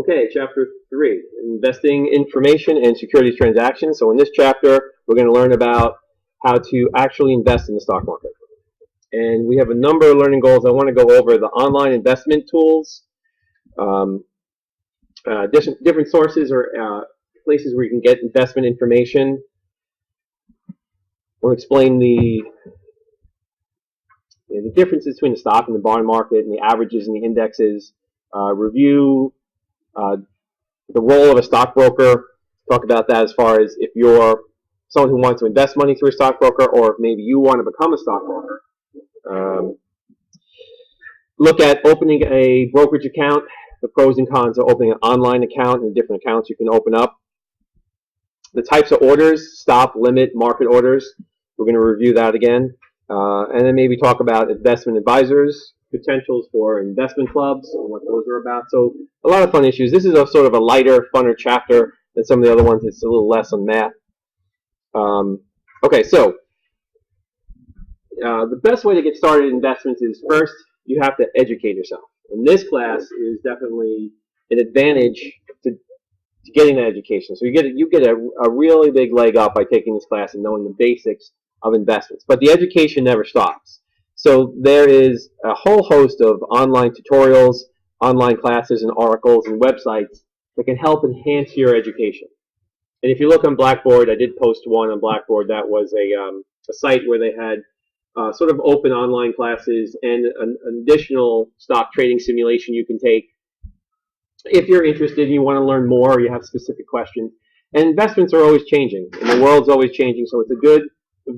Okay, chapter 3, investing information and securities transactions. So in this chapter, we're going to learn about how to actually invest in the stock market. And we have a number of learning goals. I want to go over the online investment tools, different sources or places where you can get investment information. We'll explain the differences between the stock and the bond market and the averages and the indexes, review the role of a stockbroker, talk about that as far as if you're someone who wants to invest money through a stockbroker or if maybe you want to become a stockbroker. Look at opening a brokerage account, the pros and cons of opening an online account and the different accounts you can open up. The types of orders, stop, limit, market orders. We're going to review that again. And then maybe talk about investment advisors, potentials for investment clubs and what those are about. So a lot of fun issues. This is a sort of a lighter, funner chapter than some of the other ones. It's a little less on math. Okay, so the best way to get started in investments is first you have to educate yourself. And this class is definitely an advantage to getting that education. So you get a really big leg up by taking this class and knowing the basics of investments. But the education never stops. So there is a whole host of online tutorials, online classes and articles and websites that can help enhance your education. And if you look on Blackboard, I did post one on Blackboard that was a site where they had sort of open online classes and an additional stock trading simulation you can take if you're interested and you want to learn more or you have specific questions. And investments are always changing, and the world's always changing, so it's a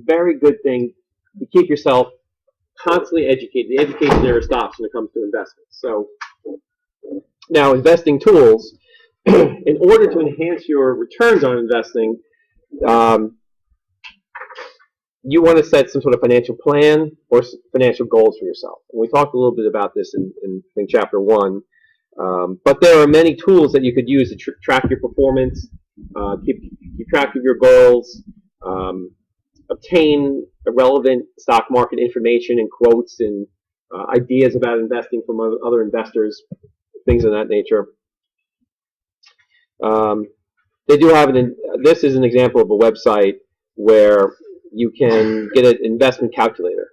very good thing to keep yourself constantly educated. The education never stops when it comes to investments. So now investing tools, in order to enhance your returns on investing, you want to set some sort of financial plan or financial goals for yourself. And we talked a little bit about this in chapter 1. But there are many tools that you could use to track your performance, keep track of your goals, obtain relevant stock market information and quotes and ideas about investing from other investors, things of that nature. They do have this is an example of a website where you can get an investment calculator.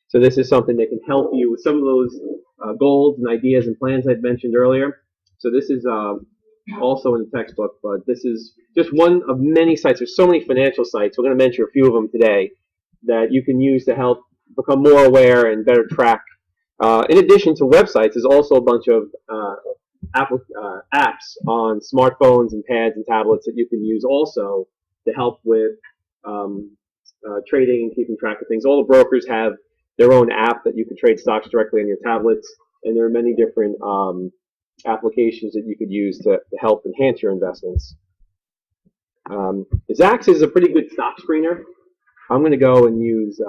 So this is something that can help you with some of those goals and ideas and plans I've mentioned earlier. So this is also in the textbook, but this is just one of many sites. There's so many financial sites. We're going to mention a few of them today that you can use to help become more aware and better track. In addition to websites, there's also a bunch of apps on smartphones and pads and tablets that you can use also to help with trading and keeping track of things. All the brokers have their own app that you can trade stocks directly on your tablets, and there are many different applications that you could use to help enhance your investments. Zacks is a pretty good stock screener. I'm going to go and use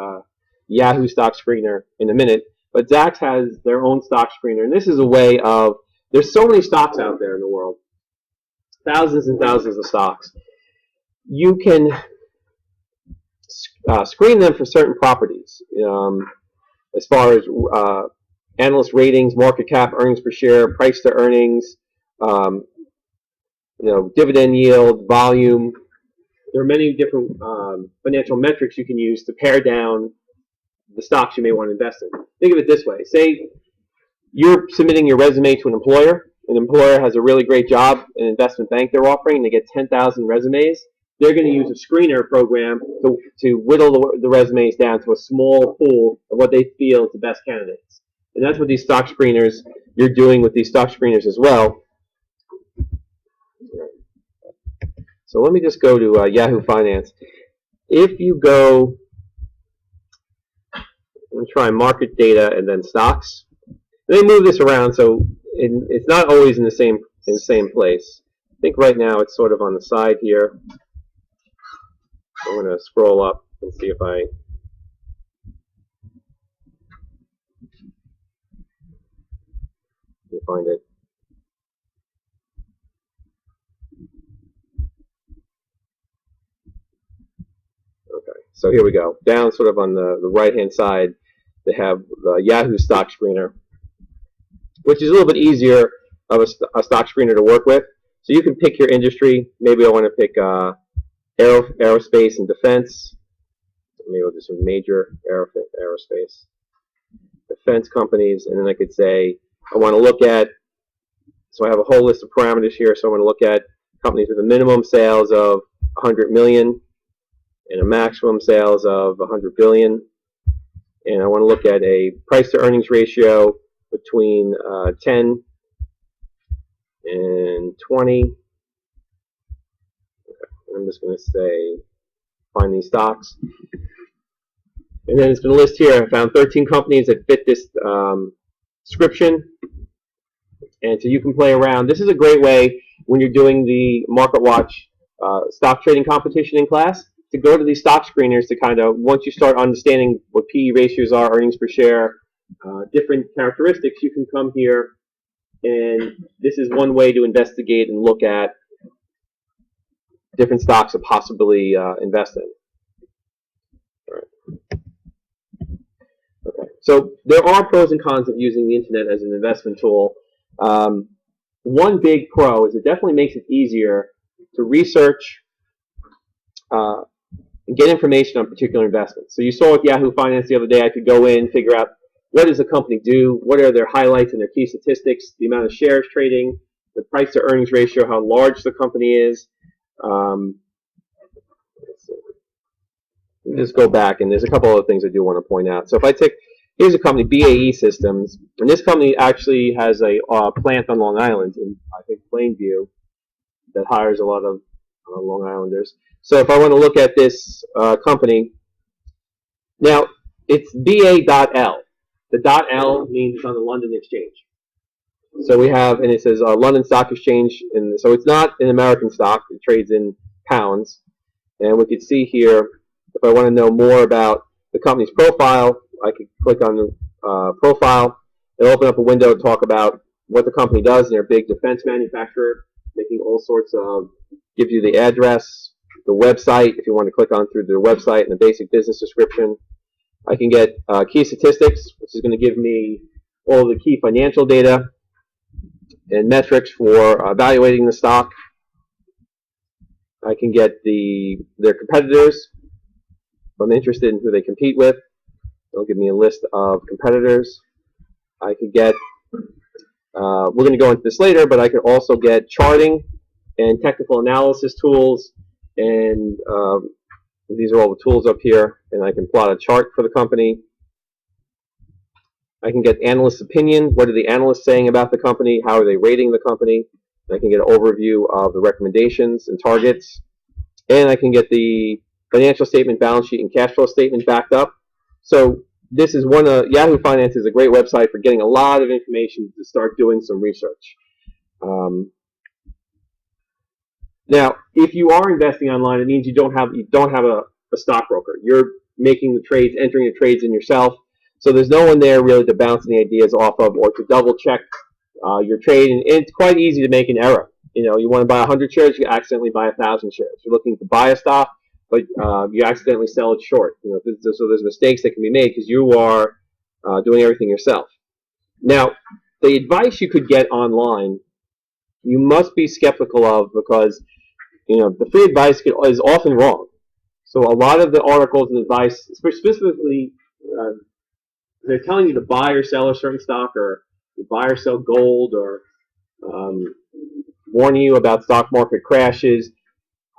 Yahoo Stock Screener in a minute, but Zacks has their own stock screener, and this is a way of, there's so many stocks out there in the world, thousands and thousands of stocks. You can screen them for certain properties, as far as analyst ratings, market cap, earnings per share, price to earnings, dividend yield, volume. There are many different financial metrics you can use to pare down the stocks you may want to invest in. Think of it this way. Say you're submitting your resume to an employer. An employer has a really great job, an investment bank they're offering, and they get 10,000 resumes. They're going to use a screener program to whittle the resumes down to a small pool of what they feel is the best candidates. And that's what these stock screeners, you're doing with these stock screeners as well. So let me just go to Yahoo Finance. If you go, I'm going to try market data and then stocks. They move this around, so it's not always in the same place. I think right now it's sort of on the side here. I'm going to scroll up and see if I can find it. Okay, so here we go. Down sort of on the right-hand side, they have the Yahoo Stock Screener, which is a little bit easier of a stock screener to work with. So you can pick your industry. Maybe I want to pick aerospace and defense. Maybe I'll do some major aerospace defense companies, and then I could say I want to look at, so I have a whole list of parameters here, so I want to look at companies with a minimum sales of 100 million and a maximum sales of 100 billion, and I want to look at a price to earnings ratio between 10 and 20. Okay. I'm just going to say find these stocks. And then it's going to list here, I found 13 companies that fit this description. And so you can play around. This is a great way when you're doing the Market Watch stock trading competition in class to go to these stock screeners to kind of, once you start understanding what PE ratios are, earnings per share, different characteristics, you can come here. And this is one way to investigate and look at different stocks to possibly invest in. Okay. So there are pros and cons of using the internet as an investment tool. One big pro is it definitely makes it easier to research and get information on particular investments. So you saw with Yahoo Finance the other day, I could go in, figure out what does the company do, what are their highlights and their key statistics, the amount of shares trading, the price to earnings ratio, how large the company is. Let me just go back, and there's a couple other things I do want to point out. So if I take, here's a company, BAE Systems, and this company actually has a plant on Long Island, in I think Plainview, that hires a lot of Long Islanders. So if I want to look at this company, now it's BA.L. The .L means it's on the London Exchange. So we have, and it says London Stock Exchange, and so it's not an American stock. It trades in pounds, and we can see here. If I want to know more about the company's profile, I could click on the profile. It'll open up a window to talk about what the company does. They're a big defense manufacturer, making all sorts of, gives you the address, the website, if you want to click on through their website, and the basic business description. I can get key statistics, which is going to give me all the key financial data and metrics for evaluating the stock. I can get their competitors. If I'm interested in who they compete with, it'll give me a list of competitors. I could get, we're going to go into this later, but I could also get charting and technical analysis tools, and these are all the tools up here, and I can plot a chart for the company. I can get analyst opinion. What are the analysts saying about the company? How are they rating the company? I can get an overview of the recommendations and targets, and I can get the financial statement, balance sheet, and cash flow statement backed up. So this is Yahoo Finance is a great website for getting a lot of information to start doing some research. Now, if you are investing online, it means you don't have a stockbroker. You're making the trades, entering the trades in yourself. So there's no one there really to bounce any ideas off of or to double check your trade. And it's quite easy to make an error. You know, you want to buy 100 shares, you accidentally buy 1,000 shares. You're looking to buy a stock, but you accidentally sell it short. You know, so there's mistakes that can be made because you are doing everything yourself. Now, the advice you could get online, you must be skeptical of, because you know the free advice is often wrong. So a lot of the articles and advice, specifically, they're telling you to buy or sell a certain stock, or buy or sell gold, or warning you about stock market crashes.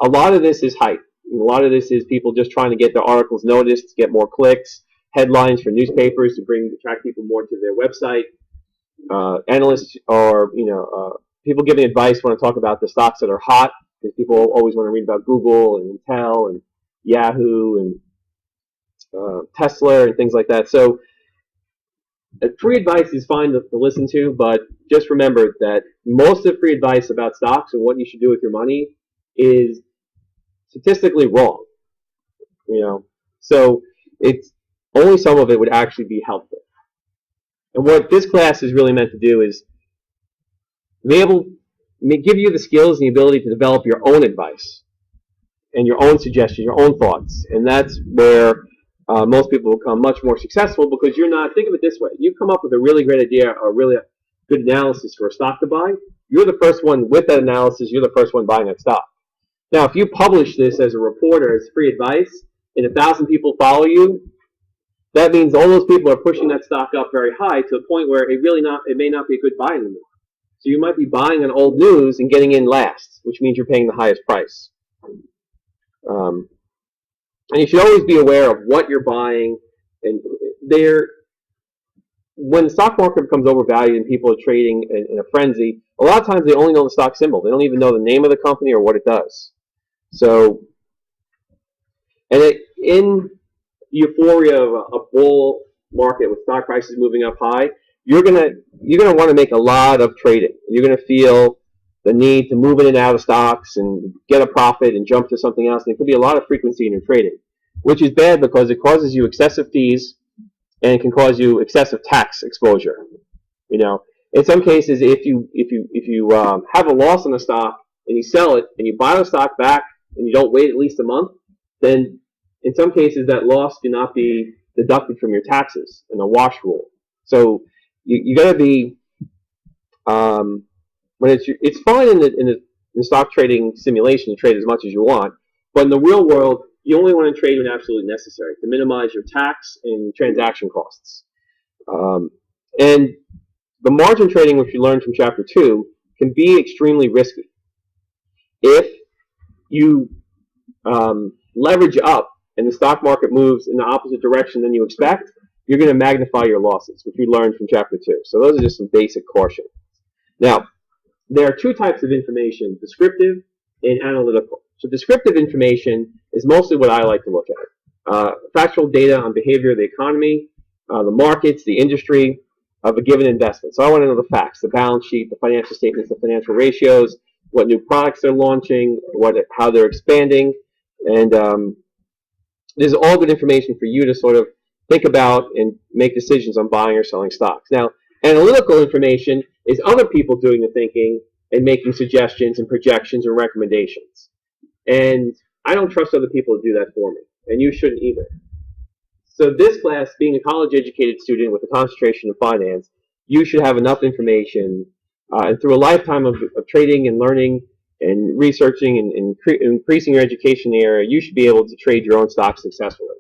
A lot of this is hype. A lot of this is people just trying to get their articles noticed, get more clicks, headlines for newspapers to attract people more to their website. Analysts or people giving advice want to talk about the stocks that are hot, because people always want to read about Google and Intel and Yahoo and Tesla and things like that. So free advice is fine to listen to, but just remember that most of free advice about stocks and what you should do with your money is statistically wrong. So it's only some of it would actually be helpful. And what this class is really meant to do is give you the skills and the ability to develop your own advice and your own suggestions, your own thoughts. And that's where most people become much more successful, because you're not, think of it this way, you come up with a really great idea or really good analysis for a stock to buy, you're the first one with that analysis. You're the first one buying that stock. Now, if you publish this as a reporter as free advice, and 1,000 people follow you, that means all those people are pushing that stock up very high to a point where it may not be a good buy anymore. So you might be buying on old news and getting in last, which means you're paying the highest price. And you should always be aware of what you're buying. And when the stock market becomes overvalued and people are trading in a frenzy, a lot of times they only know the stock symbol. They don't even know the name of the company or what it does. So, in euphoria of a bull market with stock prices moving up high, you're gonna want to make a lot of trading. You're gonna feel the need to move in and out of stocks and get a profit and jump to something else. And there could be a lot of frequency in your trading, which is bad because it causes you excessive fees and it can cause you excessive tax exposure. You know, in some cases, if you have a loss on a stock and you sell it and you buy the stock back and you don't wait at least a month, then in some cases that loss cannot be deducted from your taxes in a wash rule. So you got to be when it's fine in the stock trading simulation to trade as much as you want, but in the real world you only want to trade when absolutely necessary to minimize your tax and transaction costs. And the margin trading, which you learned from Chapter 2, can be extremely risky. If you leverage up and the stock market moves in the opposite direction than you expect, you're going to magnify your losses, which we learned from Chapter 2. So those are just some basic caution. Now, there are two types of information, descriptive and analytical. So descriptive information is mostly what I like to look at. Factual data on behavior of the economy, the markets, the industry of a given investment. So I want to know the facts, the balance sheet, the financial statements, the financial ratios, what new products they're launching, how they're expanding, and this is all good information for you to sort of think about and make decisions on buying or selling stocks. Now, analytical information is other people doing the thinking and making suggestions and projections and recommendations. And I don't trust other people to do that for me, and you shouldn't either. So this class, being a college-educated student with a concentration in finance, you should have enough information, and through a lifetime of trading and learning and researching and increasing your education in the area, you should be able to trade your own stocks successfully.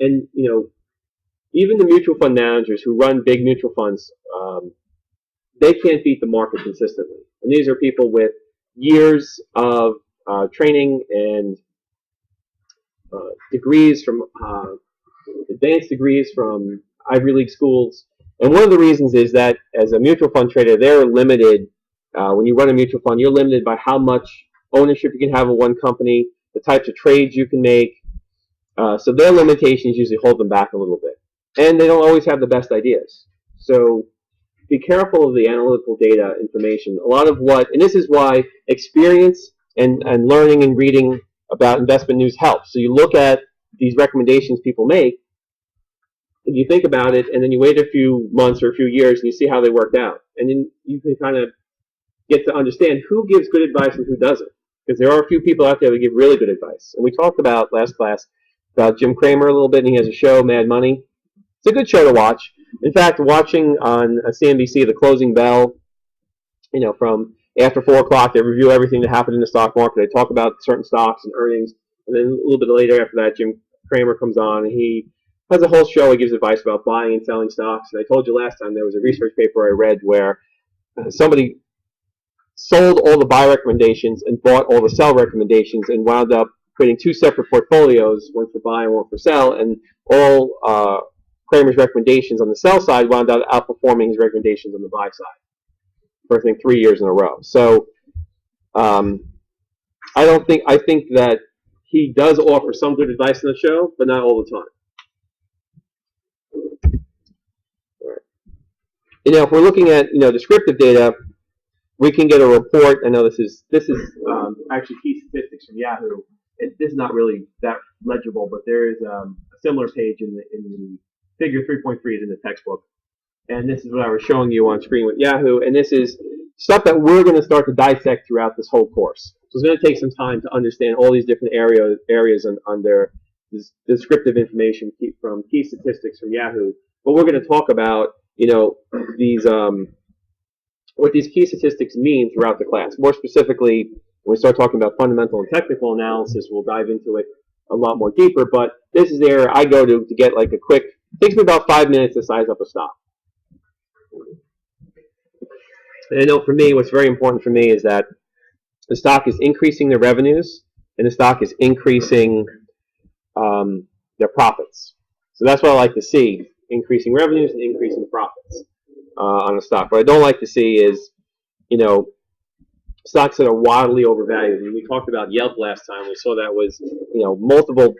And you know, even the mutual fund managers who run big mutual funds, they can't beat the market consistently. And these are people with years of training and degrees from advanced degrees from Ivy League schools. And one of the reasons is that as a mutual fund trader, they're limited. When you run a mutual fund, you're limited by how much ownership you can have of one company, the types of trades you can make. So their limitations usually hold them back a little bit. And they don't always have the best ideas. So be careful of the analytical data information. A lot of and this is why experience and learning and reading about investment news helps. So you look at these recommendations people make, and you think about it, and then you wait a few months or a few years and you see how they worked out. And then you can kind of get to understand who gives good advice and who doesn't. Because there are a few people out there that give really good advice. And we talked about last class about Jim Cramer a little bit, and he has a show, Mad Money. It's a good show to watch. In fact, watching on CNBC, The Closing Bell, you know, from after 4 o'clock, they review everything that happened in the stock market. They talk about certain stocks and earnings. And then a little bit later after that, Jim Cramer comes on, and he has a whole show. He gives advice about buying and selling stocks. And I told you last time there was a research paper I read where somebody sold all the buy recommendations and bought all the sell recommendations and wound up creating 2 separate portfolios, one for buy and one for sell, and all Cramer's recommendations on the sell side wound up outperforming his recommendations on the buy side for I think 3 years in a row. So I think that he does offer some good advice on the show, but not all the time. All right. You know, if we're looking at descriptive data, we can get a report. I know this is actually key statistics from Yahoo. This is not really that legible, but there is a similar page in the figure 3.3 is in the textbook. And this is what I was showing you on screen with Yahoo. And this is stuff that we're going to start to dissect throughout this whole course. So it's going to take some time to understand all these different areas on their descriptive information from key statistics from Yahoo. But we're going to talk about you know, these what these key statistics mean throughout the class. More specifically, when we start talking about fundamental and technical analysis, we'll dive into it a lot more deeper. But this is where I go to get like a quick. It takes me about 5 minutes to size up a stock. And I know for me, what's very important for me is that the stock is increasing their revenues and the stock is increasing their profits. So that's what I like to see: increasing revenues and increasing profits on a stock. What I don't like to see is, you know, stocks that are wildly overvalued. And we talked about Yelp last time. We saw that was, you know, multiple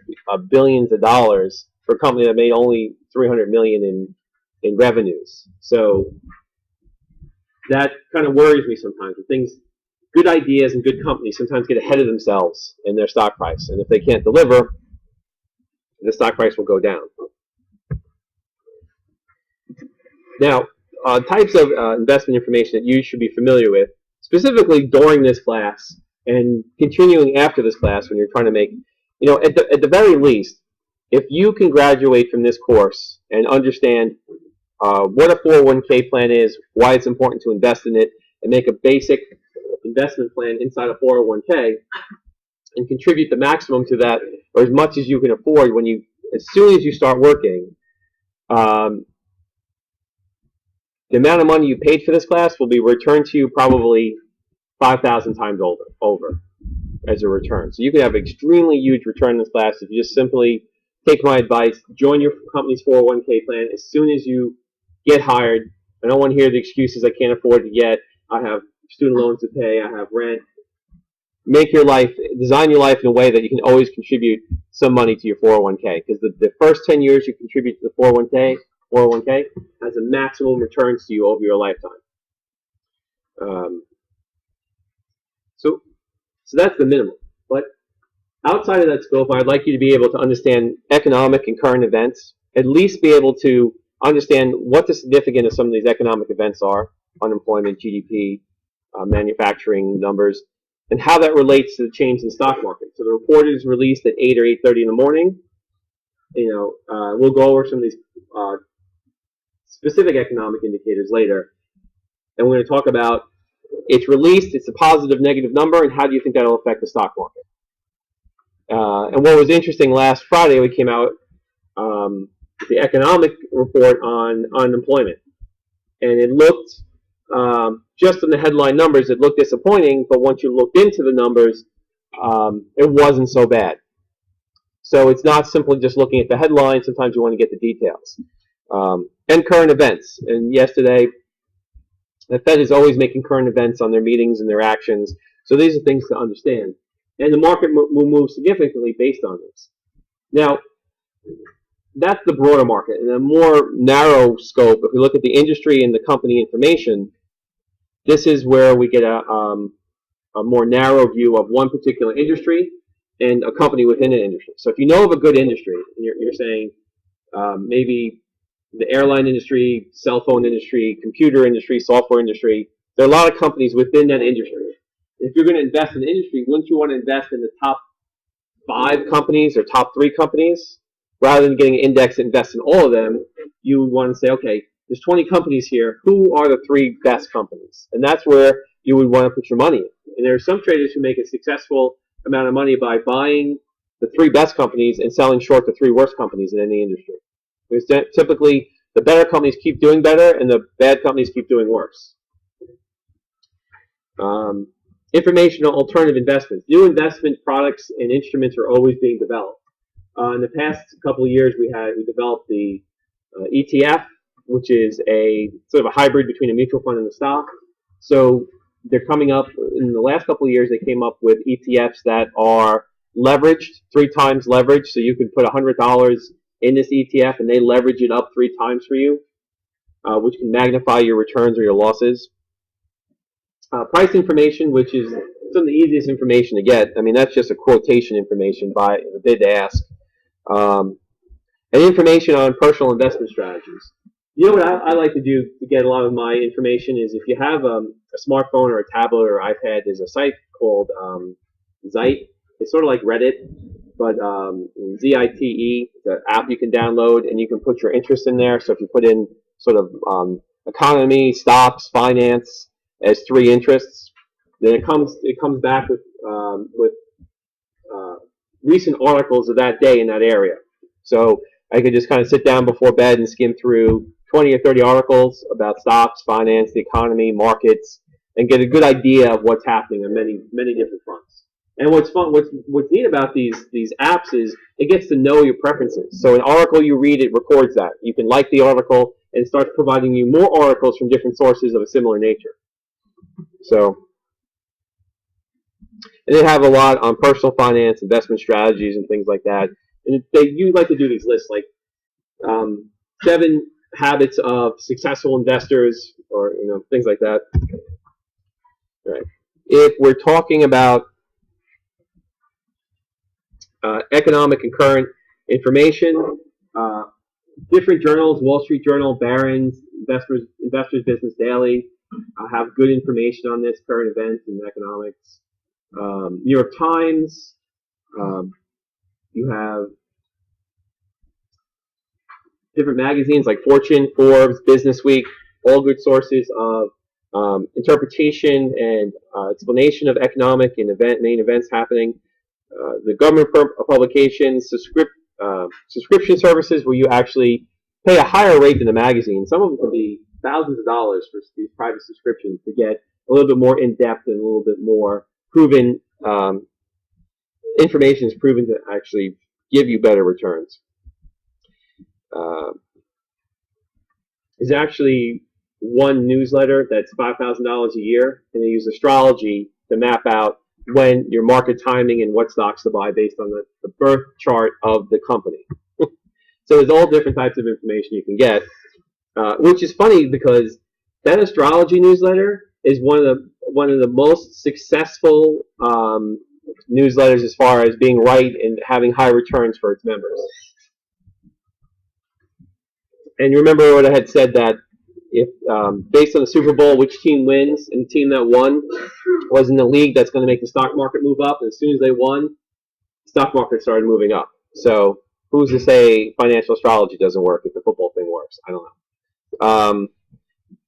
billions of dollars for a company that made only $300 million in revenues. So that kind of worries me sometimes. Things, good ideas and good companies sometimes get ahead of themselves in their stock price, and if they can't deliver, the stock price will go down. Now, types of investment information that you should be familiar with, specifically during this class and continuing after this class when you're trying to make, you know, at the very least, if you can graduate from this course and understand what a 401k plan is, why it's important to invest in it, and make a basic investment plan inside a 401k, and contribute the maximum to that, or as much as you can afford as soon as you start working, the amount of money you paid for this class will be returned to you probably 5,000 times over as a return. So you can have an extremely huge return in this class if you just simply take my advice, join your company's 401k plan as soon as you get hired. I don't want to hear the excuses: I can't afford it yet, I have student loans to pay, I have rent. Design your life in a way that you can always contribute some money to your 401k, because the first 10 years you contribute to the 401k has a maximum returns to you over your lifetime. So that's the minimum. But outside of that scope, I'd like you to be able to understand economic and current events, at least be able to understand what the significance of some of these economic events are: unemployment, GDP, manufacturing numbers, and how that relates to the change in the stock market. So the report is released at 8 or 8:30 in the morning. You know, we'll go over some of these specific economic indicators later, and we're going to talk about it's released, it's a positive, negative number, and how do you think that will affect the stock market. And what was interesting, last Friday we came out with the economic report on unemployment, and it looked, just in the headline numbers, it looked disappointing, but once you looked into the numbers, it wasn't so bad. So it's not simply just looking at the headline, sometimes you want to get the details. And current events. And yesterday, the Fed is always making current events on their meetings and their actions, so these are things to understand. And the market will move significantly based on this. Now, that's the broader market. In a more narrow scope, if we look at the industry and the company information, this is where we get a more narrow view of one particular industry and a company within an industry. So if you know of a good industry, and you're saying maybe the airline industry, cell phone industry, computer industry, software industry, there are a lot of companies within that industry. If you're going to invest in an industry, wouldn't you want to invest in the top 5 companies or top 3 companies? Rather than getting an index and invest in all of them, you would want to say, okay, there's 20 companies here. Who are the 3 best companies? And that's where you would want to put your money in. And there are some traders who make a successful amount of money by buying the 3 best companies and selling short the 3 worst companies in any industry. Because typically, the better companies keep doing better, and the bad companies keep doing worse. Informational alternative investments. New investment products and instruments are always being developed. In the past couple of years, we developed the ETF, which is a sort of a hybrid between a mutual fund and a stock. So they're coming up, in the last couple of years, they came up with ETFs that are leveraged, 3 times leveraged. So you can put $100 in this ETF and they leverage it up 3 times for you, which can magnify your returns or your losses. Price information, which is some of the easiest information to get. I mean, that's just a quotation information by the bid to ask. And information on personal investment strategies. You know what I like to do to get a lot of my information is, if you have a smartphone or a tablet or iPad, there's a site called Zacks. It's sort of like Reddit, but ZITE, the app you can download, and you can put your interest in there. So if you put in sort of economy, stocks, finance as three interests. Then it comes back with recent articles of that day in that area. So I could just kind of sit down before bed and skim through 20 or 30 articles about stocks, finance, the economy, markets, and get a good idea of what's happening on many different fronts. And what's neat about these apps is it gets to know your preferences. So an article you read, it records that. You can like the article, and it starts providing you more articles from different sources of a similar nature. So, and they have a lot on personal finance, investment strategies, and things like that. And you like to do these lists, like 7 habits of successful investors, or things like that. All right. If we're talking about economic and current information, different journals, Wall Street Journal, Barron's, Investors Business Daily, have good information on this, current events and economics. New York Times, you have different magazines like Fortune, Forbes, Business Week, all good sources of interpretation and explanation of economic and main events happening. The government publications, subscription services where you actually pay a higher rate than the magazine. Some of them can be thousands of dollars for these private subscriptions to get a little bit more in-depth and a little bit more proven information is proven to actually give you better returns. There's actually one newsletter that's $5,000 a year, and they use astrology to map out when your market timing and what stocks to buy based on the birth chart of the company. So there's all different types of information you can get, which is funny because that astrology newsletter is one of the most successful newsletters as far as being right and having high returns for its members. And you remember what I had said, that if based on the Super Bowl, which team wins, and the team that won was in the league that's going to make the stock market move up. And as soon as they won, the stock market started moving up. So who's to say financial astrology doesn't work if the football thing works? I don't know.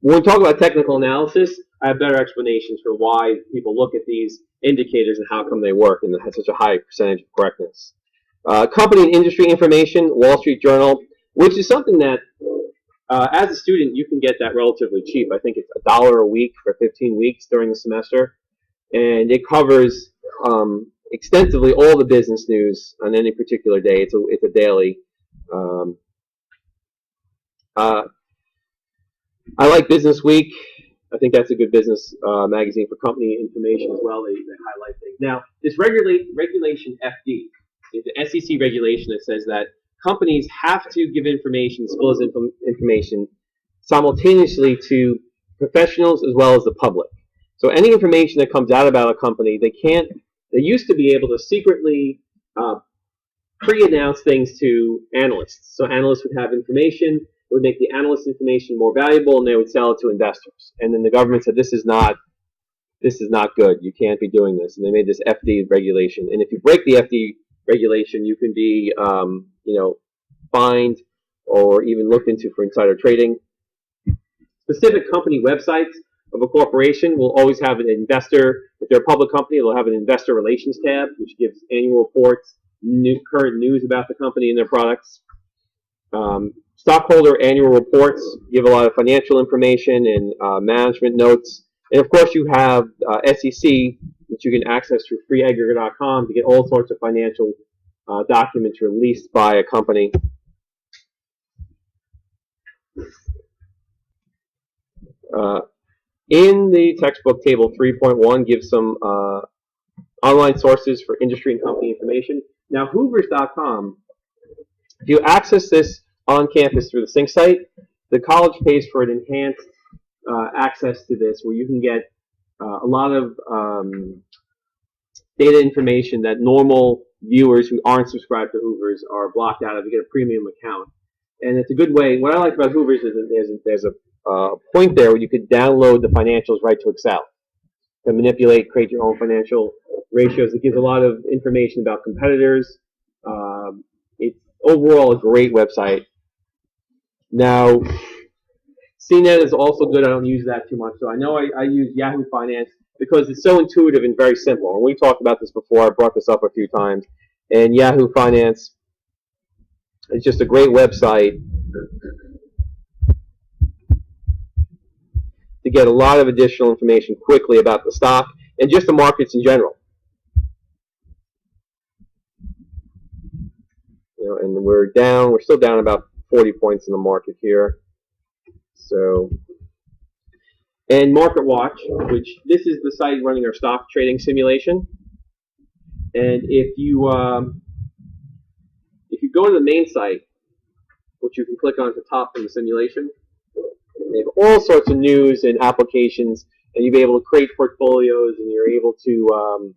When we talk about technical analysis, I have better explanations for why people look at these indicators and how come they work and have such a high percentage of correctness. Company and industry information, Wall Street Journal, which is something that as a student, you can get that relatively cheap. I think it's $1 a week for 15 weeks during the semester. And it covers extensively all the business news on any particular day. It's a daily. I like Business Week. I think that's a good business magazine for company information as well. They highlight things. Now, this regulation FD is the SEC regulation that says that companies have to give information, disclose information simultaneously to professionals as well as the public. So any information that comes out about a company, they used to be able to secretly pre-announce things to analysts. So analysts would have information, it would make the analyst information more valuable, and they would sell it to investors. And then the government said, this is not good. You can't be doing this. And they made this FD regulation. And if you break the FD regulation, you can be fined or even looked into for insider trading. Specific company websites of a corporation will always have an investor. If they're a public company, they'll have an investor relations tab, which gives annual reports, current news about the company and their products. Stockholder annual reports give a lot of financial information and management notes. And of course, you have SEC, which you can access through freeaggregate.com to get all sorts of financial documents released by a company. In the textbook, table 3.1 gives some online sources for industry and company information. Now, hoovers.com, if you access this on campus through the Sync site, the college pays for an enhanced access to this where you can get a lot of data information that normal viewers who aren't subscribed to Hoovers are blocked out of. You get a premium account. And it's a good way. What I like about Hoovers is that there's a point there where you could download the financials right to Excel to manipulate, create your own financial ratios. It gives a lot of information about competitors. It's overall a great website. Now, CNET is also good. I don't use that too much. So I know I use Yahoo Finance because it's so intuitive and very simple. And we talked about this before. I brought this up a few times. And Yahoo Finance is just a great website to get a lot of additional information quickly about the stock and just the markets in general. You know, and we're still down about 40 points in the market here. So, and Market Watch, which this is the site running our stock trading simulation. And if you go to the main site, which you can click on at the top from the simulation, they have all sorts of news and applications, and you'll be able to create portfolios, and you're able to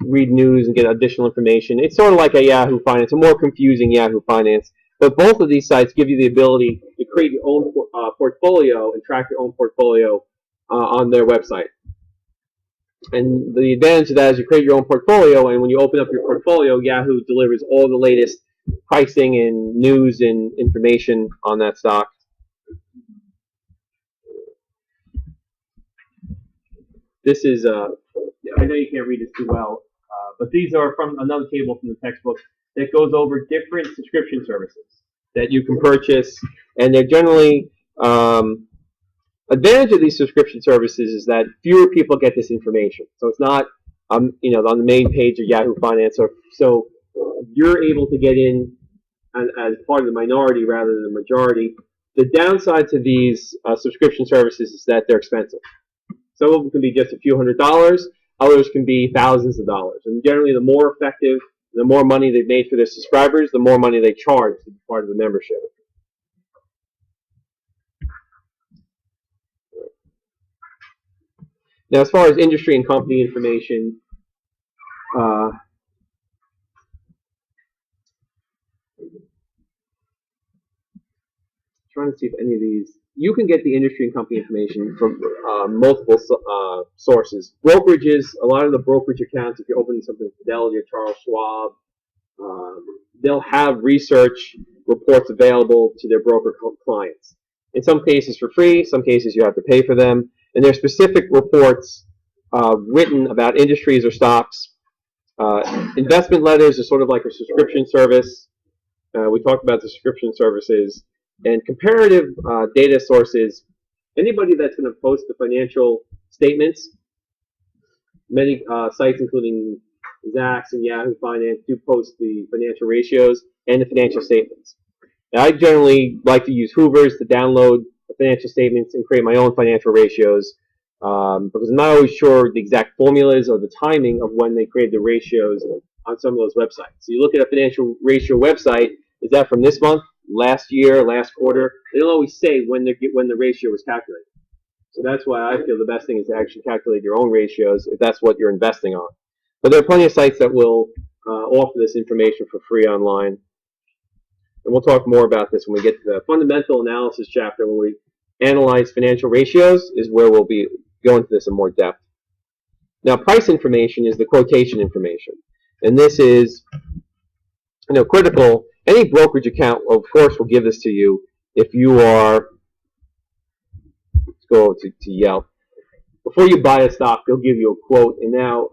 read news and get additional information. It's sort of like a Yahoo Finance, a more confusing Yahoo Finance. But both of these sites give you the ability to create your own portfolio and track your own portfolio on their website. And the advantage of that is you create your own portfolio, and when you open up your portfolio, Yahoo delivers all the latest pricing and news and information on that stock. This is, I know you can't read this too well, but these are from another table from the textbook that goes over different subscription services that you can purchase, and they're generally, advantage of these subscription services is that fewer people get this information. So it's not, you know, on the main page of Yahoo Finance, so you're able to get in as part of the minority rather than the majority. The downside to these subscription services is that they're expensive. Some of them can be just a few $100s, others can be thousands of dollars. And generally, the more effective, the more money they've made for their subscribers, the more money they charge to be part of the membership. Now, as far as industry and company information, trying to see if any of these, you can get the industry and company information from multiple sources. Brokerages, a lot of the brokerage accounts, if you're opening something Fidelity or Charles Schwab, they'll have research reports available to their broker clients. In some cases for free, some cases you have to pay for them. And there are specific reports written about industries or stocks. Investment letters are sort of like a subscription service. We talked about the subscription services. And comparative data sources, anybody that's going to post the financial statements, many sites including Zacks and Yahoo Finance do post the financial ratios and the financial statements. Now, I generally like to use Hoover's to download the financial statements and create my own financial ratios because I'm not always sure the exact formulas or the timing of when they create the ratios on some of those websites. So you look at a financial ratio website, is that from this month, last year, last quarter? They don't always say when the ratio was calculated. So that's why I feel the best thing is to actually calculate your own ratios if that's what you're investing on. But there are plenty of sites that will offer this information for free online. And we'll talk more about this when we get to the fundamental analysis chapter. When we analyze financial ratios is where we'll be going to this in more depth. Now, price information is the quotation information. And this is critical. Any brokerage account, of course, will give this to you if you are, let's go to Yelp. Before you buy a stock, they'll give you a quote. And now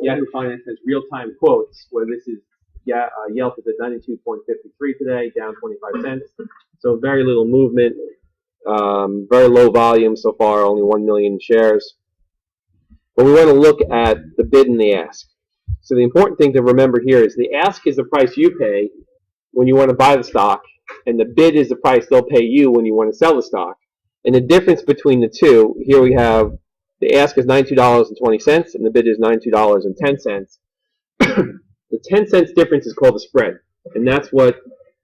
Yahoo Finance has real-time quotes where this is Yelp is at 92.53 today, down 25 cents. So very little movement, very low volume so far, only 1 million shares. But we want to look at the bid and the ask. So the important thing to remember here is the ask is the price you pay when you want to buy the stock, and the bid is the price they'll pay you when you want to sell the stock. And the difference between the two, here we have the ask is $92.20 and the bid is $92.10. The 10 cents difference is called the spread, and that's what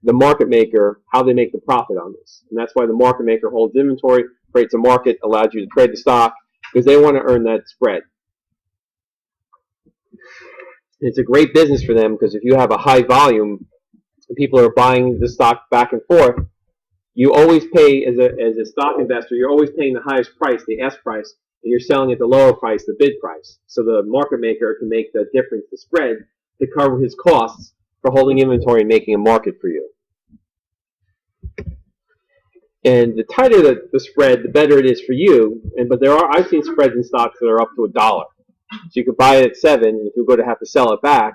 the market maker, how they make the profit on this. And that's why the market maker holds inventory, creates a market, allows you to trade the stock, because they want to earn that spread. It's a great business for them because if you have a high volume and people are buying the stock back and forth, you always pay, as a stock investor, you're always paying the highest price, the ask price, and you're selling at the lower price, the bid price. So the market maker can make the difference, the spread, to cover his costs for holding inventory and making a market for you. And the tighter the spread, the better it is for you. But I've seen spreads in stocks that are up to $1. So you could buy it at 7, and if you're going to have to sell it back,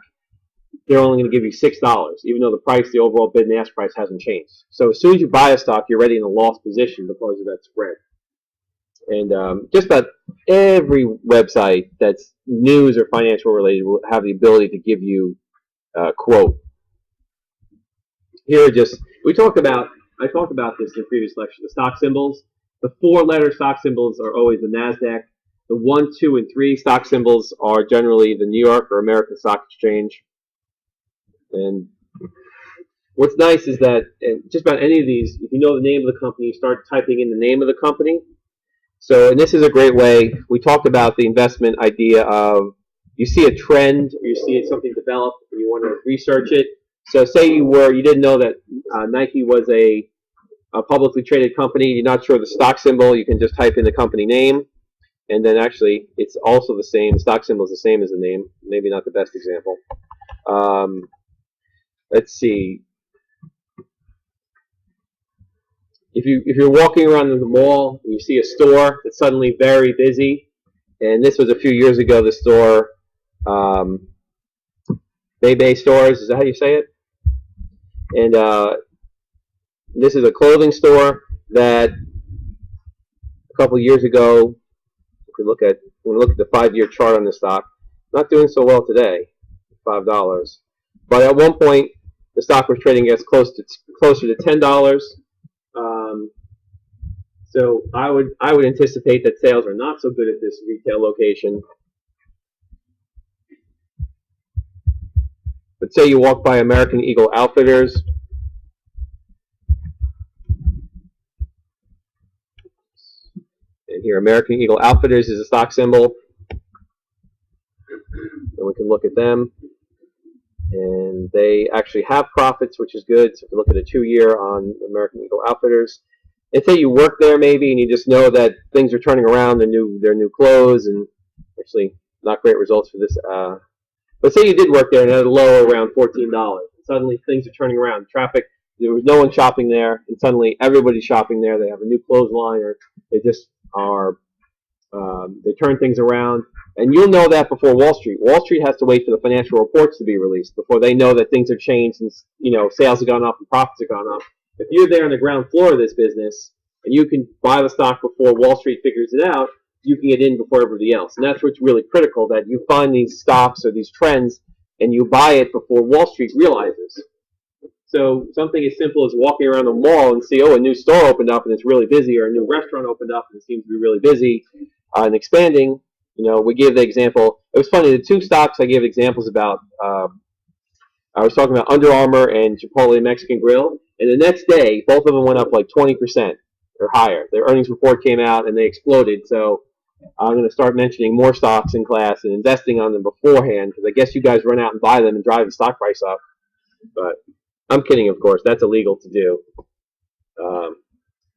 they're only going to give you $6, even though the overall bid and ask price hasn't changed. So as soon as you buy a stock, you're already in a loss position because of that spread. And just about every website that's news or financial related will have the ability to give you a quote. Here, I talked about this in the previous lecture. The stock symbols. The 4-letter stock symbols are always the NASDAQ. The 1, 2, and 3 stock symbols are generally the New York or American Stock Exchange. And what's nice is that just about any of these, if you know the name of the company, you start typing in the name of the company. So, and this is a great way. We talked about the investment idea of you see a trend or you see something develop and you want to research it. So, say you didn't know that Nike was a publicly traded company. You're not sure of the stock symbol. You can just type in the company name, and then actually it's also the same. The stock symbol is the same as the name. Maybe not the best example. Let's see. If you're walking around in the mall and you see a store that's suddenly very busy, and this was a few years ago, the store, Bay Stores, is that how you say it? And this is a clothing store that a couple years ago, if we look at the 5-year chart on the stock, not doing so well today, $5. But at one point, the stock was trading as closer to $10. So I would anticipate that sales are not so good at this retail location. But say you walk by American Eagle Outfitters. And here, American Eagle Outfitters is a stock symbol. And we can look at them. And they actually have profits, which is good. So if you look at a 2-year on American Eagle Outfitters, and say you work there maybe, and you just know that things are turning around, their new clothes, and actually not great results for this. But say you did work there and had a low around $14. Suddenly things are turning around. Traffic, there was no one shopping there, and suddenly everybody's shopping there. They have a new clothesline, or they just are. They turn things around. And you'll know that before Wall Street. Wall Street has to wait for the financial reports to be released before they know that things have changed and sales have gone up and profits have gone up. If you're there on the ground floor of this business and you can buy the stock before Wall Street figures it out, you can get in before everybody else. And that's what's really critical, that you find these stocks or these trends and you buy it before Wall Street realizes. So something as simple as walking around the mall and see, a new store opened up and it's really busy, or a new restaurant opened up and it seems to be really busy and expanding. We gave the example. It was funny. The 2 stocks I gave examples about, I was talking about Under Armour and Chipotle Mexican Grill. And the next day, both of them went up like 20% or higher. Their earnings report came out and they exploded. So I'm going to start mentioning more stocks in class and investing on them beforehand, because I guess you guys run out and buy them and drive the stock price up. But I'm kidding, of course. That's illegal to do.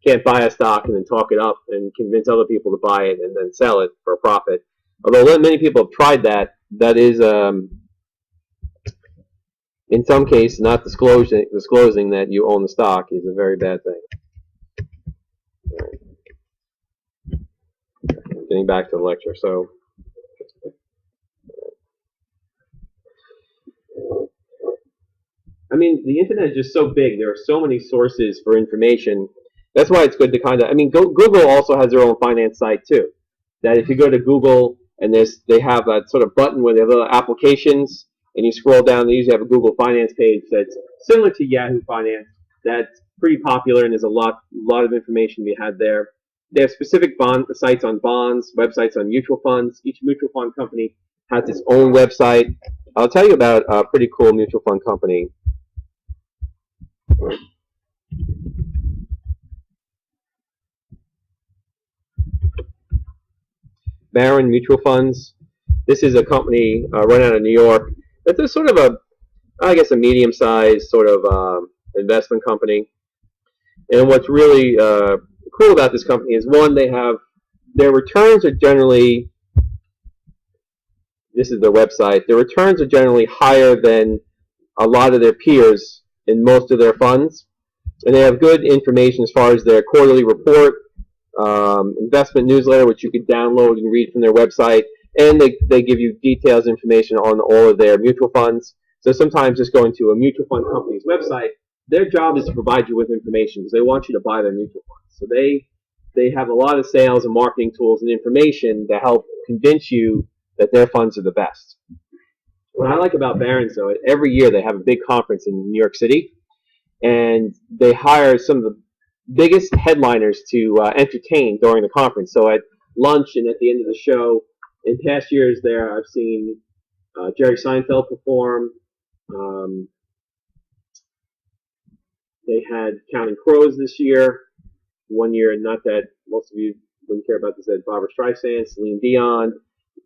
Can't buy a stock and then talk it up and convince other people to buy it and then sell it for a profit. Although many people have tried that, that is, in some cases, not disclosing that you own the stock is a very bad thing. Getting back to the lecture. So, I mean, the internet is just so big. There are so many sources for information. That's why it's good to Google also has their own finance site too. That if you go to Google and they have a sort of button where they have little applications, and you scroll down, they usually have a Google Finance page that's similar to Yahoo Finance. That's pretty popular, and there's a lot of information to be had there. They have specific sites on bonds, websites on mutual funds. Each mutual fund company has its own website. I'll tell you about a pretty cool mutual fund company. Barron Mutual Funds. This is a company run out of New York. It's sort of a medium-sized sort of investment company. And what's really cool about this company is, one, their returns are generally, this is their website, their returns are generally higher than a lot of their peers in most of their funds. And they have good information as far as their quarterly report, investment newsletter, which you could download and read from their website, and they give you details information on all of their mutual funds. So sometimes just going to a mutual fund company's website, their job is to provide you with information because they want you to buy their mutual funds. So they have a lot of sales and marketing tools and information to help convince you that their funds are the best. What I like about Barron's, though, every year they have a big conference in New York City, and they hire some of the biggest headliners to entertain during the conference. So at lunch and at the end of the show, in past years there, I've seen Jerry Seinfeld perform. They had Counting Crows this year. One year, not that most of you wouldn't care about this, had Barbara Streisand, Celine Dion.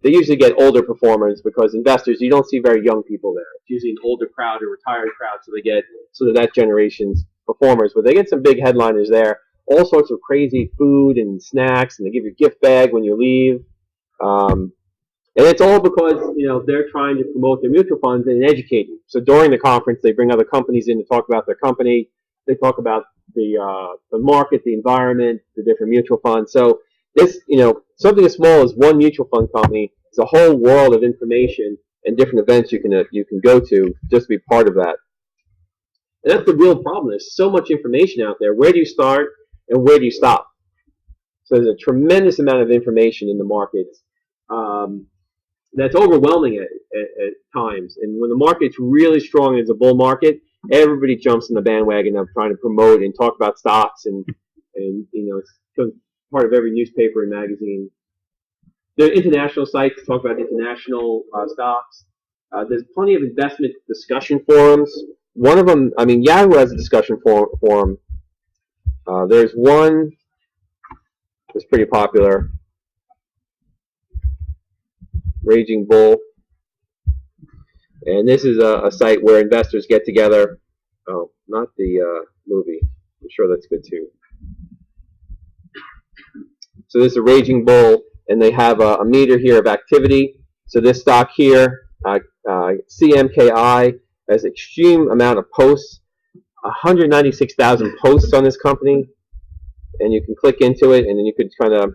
They usually get older performers because investors, you don't see very young people there. It's usually an older crowd, a retired crowd, so they get sort of that generation's performers. But they get some big headliners there, all sorts of crazy food and snacks, and they give you a gift bag when you leave. And it's all because they're trying to promote their mutual funds and educate you. So during the conference, they bring other companies in to talk about their company. They talk about the market, the environment, the different mutual funds. So this, something as small as one mutual fund company is a whole world of information and different events you can go to just to be part of that. And that's the real problem. There's so much information out there. Where do you start and where do you stop? So there's a tremendous amount of information in the markets. That's overwhelming at times. And when the market's really strong and it's a bull market, everybody jumps in the bandwagon of trying to promote and talk about stocks, and it's part of every newspaper and magazine. There are international sites to talk about international stocks. There's plenty of investment discussion forums. One of them, Yahoo has a discussion forum. There's one that's pretty popular, Raging Bull. And this is a site where investors get together. Oh, not the movie. I'm sure that's good too. So this is a Raging Bull, and they have a meter here of activity. So this stock here, CMKI, has extreme amount of posts, 196,000 posts on this company. And you can click into it, and then you could kind of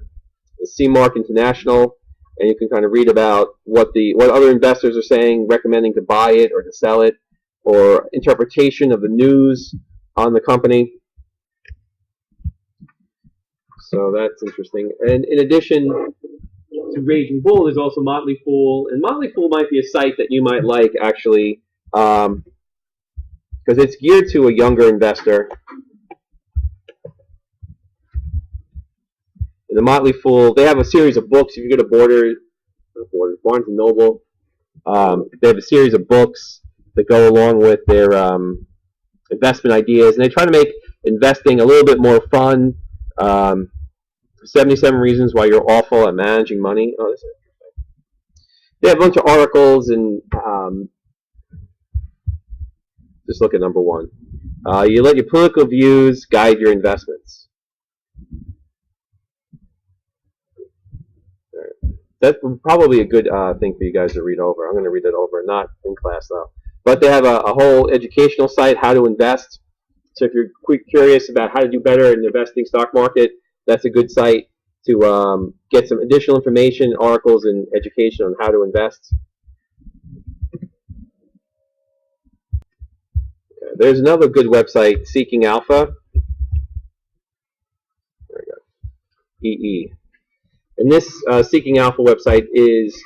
see Mark International, and you can kind of read about what other investors are saying, recommending to buy it or to sell it, or interpretation of the news on the company. So that's interesting. And in addition to Raging Bull, there's also Motley Fool, and Motley Fool might be a site that you might like actually, because it's geared to a younger investor. The Motley Fool, they have a series of books. If you go to Barnes & Noble, they have a series of books that go along with their investment ideas, and they try to make investing a little bit more fun. 77 Reasons Why You're Awful at Managing Money. Oh, this is interesting. They have a bunch of articles, and just look at number 1. You let your political views guide your investments. That's probably a good thing for you guys to read over. I'm going to read it over, not in class though. But they have a whole educational site, how to invest. So if you're curious about how to do better in the investing stock market, that's a good site to get some additional information, articles, and education on how to invest. Okay, there's another good website, Seeking Alpha. There we go. EE. And this Seeking Alpha website is,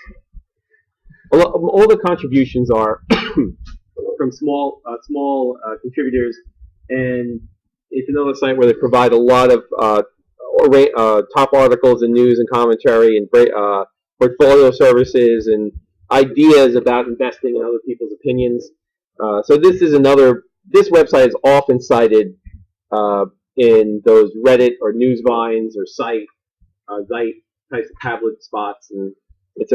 all the contributions are from small contributors, and it's another site where they provide a lot of top articles and news and commentary and portfolio services and ideas about investing and other people's opinions. So this website is often cited in those Reddit or Newsvines or Zite types of tablet spots, and it's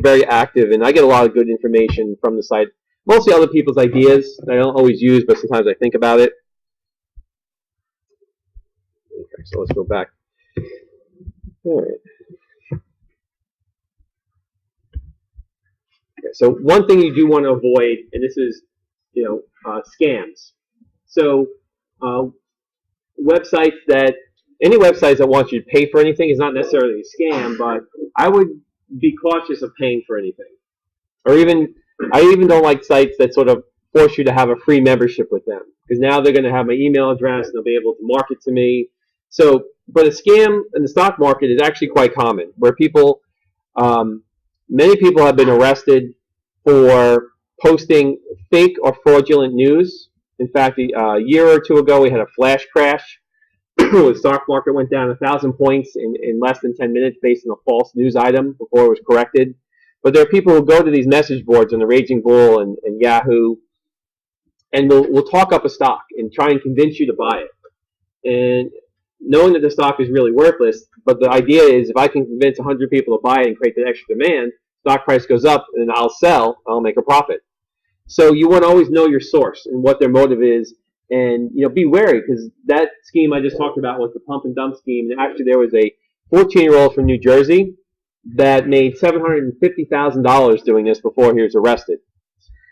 very active, and I get a lot of good information from the site. Mostly other people's ideas that I don't always use, but sometimes I think about it. Okay, so let's go back. All right. Okay, so one thing you do want to avoid, and this is, scams. So websites that any websites that want you to pay for anything is not necessarily a scam, but I would be cautious of paying for anything. Or even I even don't like sites that sort of force you to have a free membership with them, because now they're going to have my email address and they'll be able to market to me. So, but a scam in the stock market is actually quite common, where people, many people have been arrested for posting fake or fraudulent news. In fact, a year or two ago, we had a flash crash. The stock market went down 1,000 points in less than 10 minutes based on a false news item before it was corrected. But there are people who go to these message boards on the Raging Bull and Yahoo, and will talk up a stock and try and convince you to buy it. And knowing that the stock is really worthless, but the idea is if I can convince 100 people to buy it and create that extra demand, stock price goes up and I'll sell, I'll make a profit. So you want to always know your source and what their motive is, and be wary, because that scheme I just talked about was the pump and dump scheme. And actually, there was a 14-year-old from New Jersey that made $750,000 doing this before he was arrested,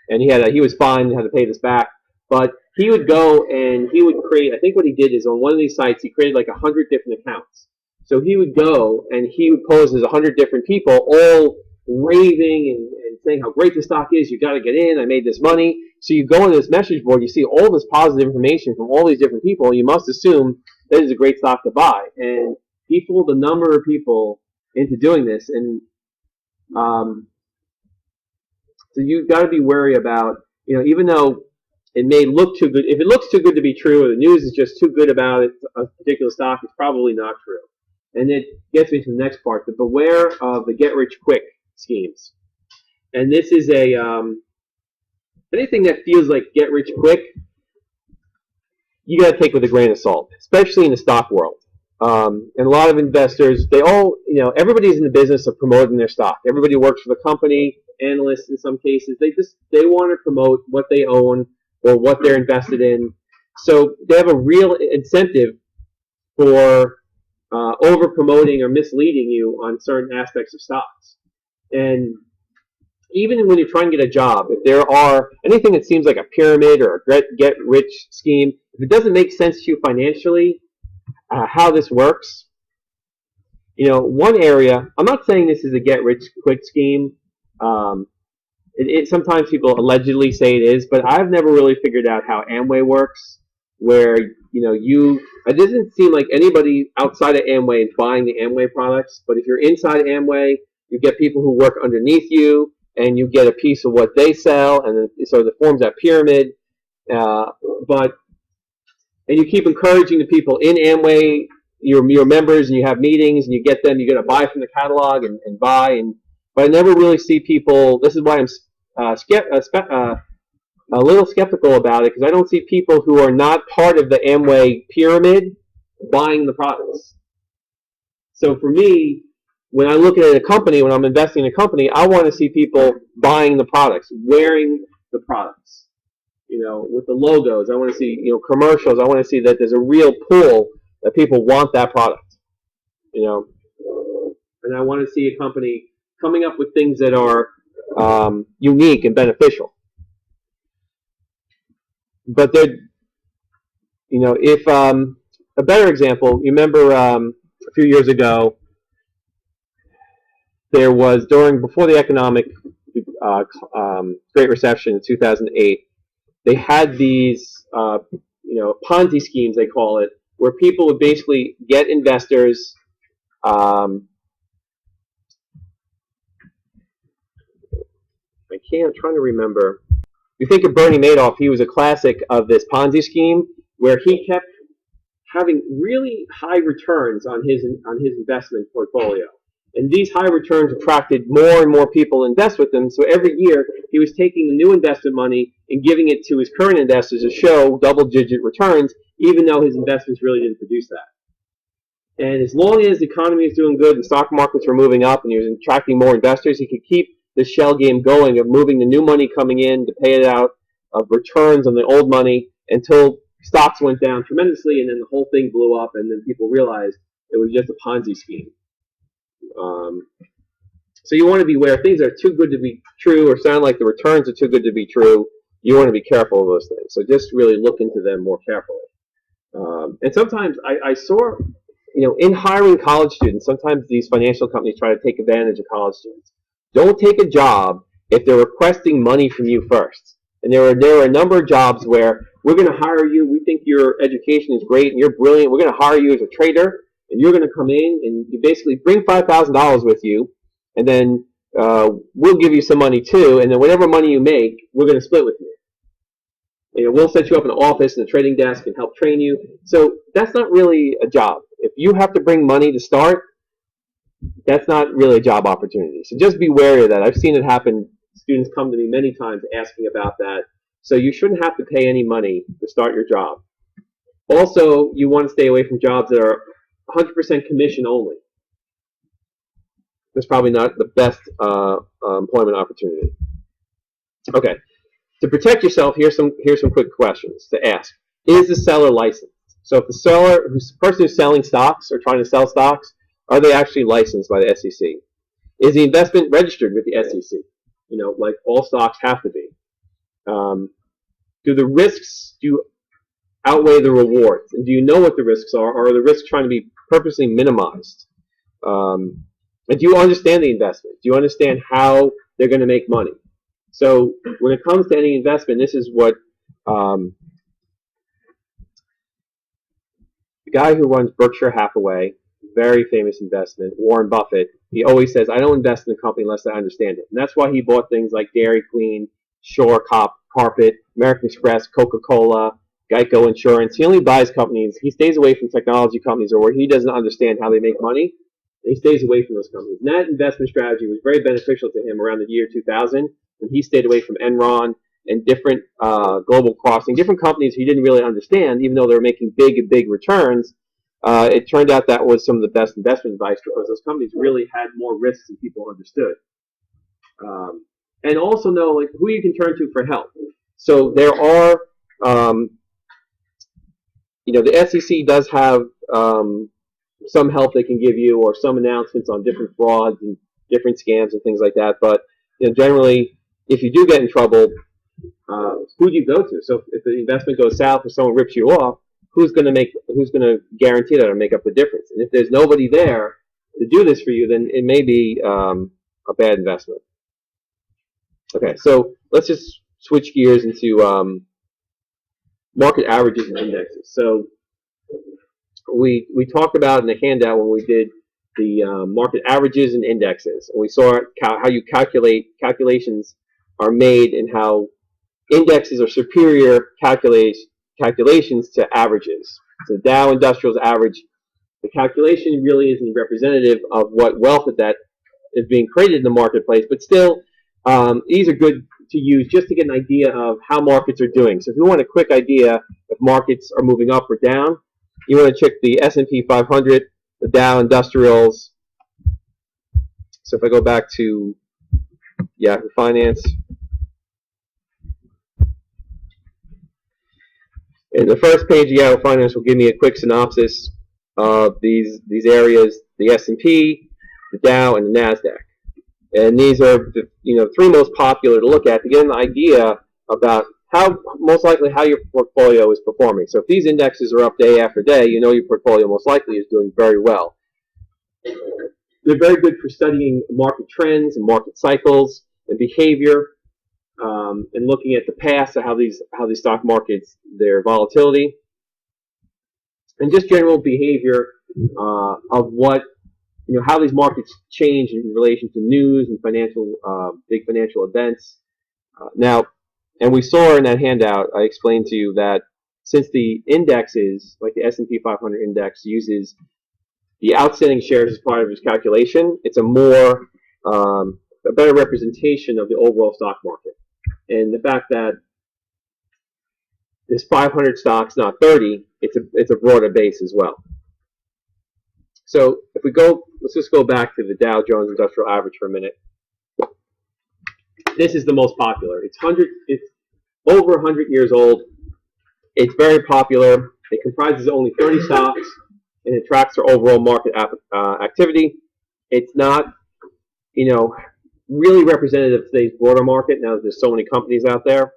and he was fined, had to pay this back. But he would go and he would create. I think what he did is on one of these sites he created like 100 different accounts. So he would go and he would pose as 100 different people, all raving and saying how great the stock is. You got to get in. I made this money. So you go into this message board, you see all this positive information from all these different people, and you must assume that is a great stock to buy. And he fooled a number of people into doing this, and so you've got to be wary about, even though it may look too good, if it looks too good to be true, or the news is just too good about it, a particular stock, it's probably not true. And it gets me to the next part, the beware of the get-rich-quick schemes. And this is anything that feels like get-rich-quick, you got to take with a grain of salt, especially in the stock world. And a lot of investors, they all, everybody's in the business of promoting their stock. Everybody works for the company, analysts in some cases. They want to promote what they own or what they're invested in. So they have a real incentive for over promoting or misleading you on certain aspects of stocks. And even when you're trying to get a job, if there are anything that seems like a pyramid or a get-rich scheme, if it doesn't make sense to you financially, how this works, one area, I'm not saying this is a get-rich-quick scheme. Sometimes people allegedly say it is, but I've never really figured out how Amway works, where, it doesn't seem like anybody outside of Amway is buying the Amway products, but if you're inside Amway, you get people who work underneath you, and you get a piece of what they sell, and so it forms that pyramid. And you keep encouraging the people in Amway, your members, and you have meetings, and you get them. You got to buy from the catalog and buy. But I never really see people. This is why I'm a little skeptical about it, because I don't see people who are not part of the Amway pyramid buying the products. So for me, when I look at a company, when I'm investing in a company, I want to see people buying the products, wearing the products, with the logos. I want to see, commercials. I want to see that there's a real pull that people want that product, and I want to see a company coming up with things that are unique and beneficial. But they're, if a better example, you remember a few years ago, there was before the economic Great Recession in 2008, they had these Ponzi schemes, they call it, where people would basically get investors. I'm trying to remember. You think of Bernie Madoff, he was a classic of this Ponzi scheme where he kept having really high returns on his investment portfolio. And these high returns attracted more and more people to invest with him. So every year he was taking the new investment money and giving it to his current investors to show double-digit returns, even though his investments really didn't produce that. And as long as the economy is doing good and stock markets were moving up and he was attracting more investors, he could keep the shell game going of moving the new money coming in to pay it out of returns on the old money until stocks went down tremendously, and then the whole thing blew up, and then people realized it was just a Ponzi scheme. So you want to be aware things are too good to be true or sound like the returns are too good to be true. You want to be careful of those things. So just really look into them more carefully. And sometimes I saw, in hiring college students, sometimes these financial companies try to take advantage of college students. Don't take a job if they're requesting money from you first. And there are a number of jobs where we're going to hire you. We think your education is great and you're brilliant. We're going to hire you as a trader, and you're going to come in and you basically bring $5,000 with you, and then we'll give you some money too. And then whatever money you make, we're going to split with you. We'll set you up in an office and a trading desk and help train you. So that's not really a job. If you have to bring money to start, that's not really a job opportunity. So just be wary of that. I've seen it happen. Students come to me many times asking about that. So you shouldn't have to pay any money to start your job. Also, you want to stay away from jobs that are 100% commission only. That's probably not the best employment opportunity. Okay. To protect yourself, here's some quick questions to ask. Is the seller licensed? So if the person who's selling stocks or trying to sell stocks, are they actually licensed by the SEC? Is the investment registered with the SEC? Like all stocks have to be. Do the risks outweigh the rewards? And do you know what the risks are, or are the risks trying to be purposely minimized? And do you understand the investment? Do you understand how they're going to make money? So when it comes to any investment, this is what the guy who runs Berkshire Hathaway, very famous investment, Warren Buffett, he always says, I don't invest in a company unless I understand it. And that's why he bought things like Dairy Queen, Shore Carpet, American Express, Coca-Cola, Geico Insurance. He only buys companies, he stays away from technology companies or where he doesn't understand how they make money. He stays away from those companies. And that investment strategy was very beneficial to him around the year 2000. And he stayed away from Enron and different Global Crossing, different companies he didn't really understand, even though they were making big returns. It turned out that was some of the best investment advice because those companies really had more risks than people understood. And also know who you can turn to for help. So there are, the SEC does have some help they can give you or some announcements on different frauds and different scams and things like that. But generally, if you do get in trouble, who do you go to? So if the investment goes south or someone rips you off, who's going to guarantee that or make up the difference? And if there's nobody there to do this for you, then it may be a bad investment. Okay, so let's just switch gears into market averages and indexes. So we talked about in the handout when we did the market averages and indexes, and we saw how you calculations are made and how indexes are superior calculations to averages. So Dow Industrials average, the calculation really isn't representative of what wealth that is being created in the marketplace, but still these are good to use just to get an idea of how markets are doing. So if you want a quick idea if markets are moving up or down, you want to check the S&P 500, the Dow Industrials. So if I go back to Yahoo Finance, and the first page of Yahoo Finance will give me a quick synopsis of these areas: the S&P, the Dow, and the Nasdaq. And these are the three most popular to look at to get an idea about most likely how your portfolio is performing. So if these indexes are up day after day, your portfolio most likely is doing very well. They're very good for studying market trends and market cycles and behavior, and looking at the past of how these stock markets, their volatility, and just general behavior of what how these markets change in relation to news and big financial events. Now, and we saw in that handout, I explained to you that since the indexes, like the S&P 500 index, uses the outstanding shares as part of its calculation, it's a better representation of the overall stock market. And the fact that there's 500 stocks, not 30, it's a broader base as well. So if let's just go back to the Dow Jones Industrial Average for a minute. This is the most popular. It's over 100 years old. It's very popular. It comprises only 30 stocks, and it tracks their overall market activity. It's not, really representative of today's broader market. Now there's so many companies out there.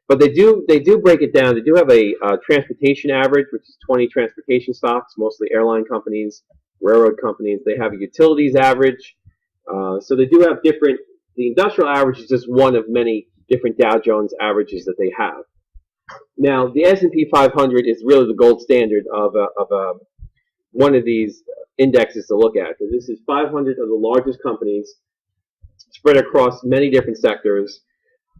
But they do break it down. They do have a transportation average, which is 20 transportation stocks, mostly airline companies, railroad companies. They have a utilities average. So they do have different. The industrial average is just one of many different Dow Jones averages that they have. Now, the S&P 500 is really the gold standard of one of these indexes to look at, because this is 500 of the largest companies spread across many different sectors.